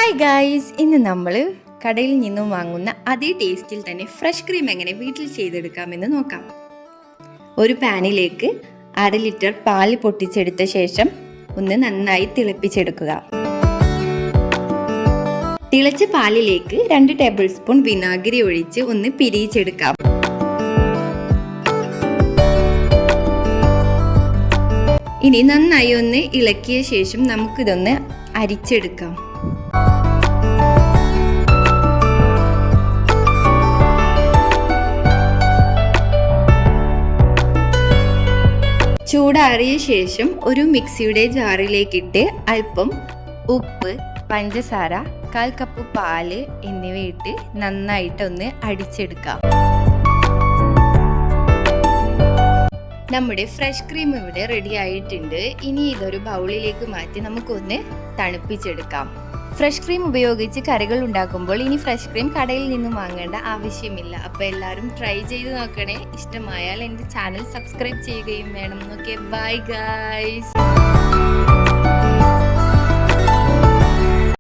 Hi guys, ഇന്ന് നമ്മൾ കടയിൽ നിന്നും വാങ്ങുന്ന അതേ ടേസ്റ്റിൽ തന്നെ ഫ്രഷ് ക്രീം എങ്ങനെ വീട്ടിൽ ചെയ്തെടുക്കാമെന്ന് നോക്കാം. ഒരു പാനിലേക്ക് 1/2 ലിറ്റർ പാല് പൊട്ടിച്ചെടുത്ത ശേഷം ഒന്ന് നന്നായി തിളപ്പിച്ചെടുക്കുക. തിളച്ച പാലിലേക്ക് 2 ടേബിൾ സ്പൂൺ വിനാഗിരി ഒഴിച്ച് ഒന്ന് പിരിയിച്ചെടുക്കാം. ഇനി നന്നായി ഒന്ന് ഇളക്കിയ ശേഷം നമുക്കിതൊന്ന് അരിച്ചെടുക്കാം. ചൂടാറിയ ശേഷം ഒരു മിക്സിയുടെ ജാറിലേക്കിട്ട് അല്പം ഉപ്പ്, പഞ്ചസാര, 1/4 കപ്പ് പാല് എന്നിവയിട്ട് നന്നായിട്ടൊന്ന് അടിച്ചെടുക്കാം. നമ്മുടെ ഫ്രഷ് ക്രീം ഇവിടെ റെഡി ആയിട്ടുണ്ട്. ഇനി ഇതൊരു ബൗളിലേക്ക് മാറ്റി നമുക്കൊന്ന് തണുപ്പിച്ചെടുക്കാം. ഫ്രഷ് ക്രീം ഉപയോഗിച്ച് കറികൾ ഉണ്ടാക്കുമ്പോൾ ഇനി ഫ്രഷ് ക്രീം കടയിൽ നിന്നും വാങ്ങേണ്ട ആവശ്യമില്ല. അപ്പോൾ എല്ലാവരും ട്രൈ ചെയ്ത് നോക്കണേ. ഇഷ്ടമായാൽ എൻ്റെ ചാനൽ സബ്സ്ക്രൈബ് ചെയ്യുകയും വേണം. Okay, bye guys.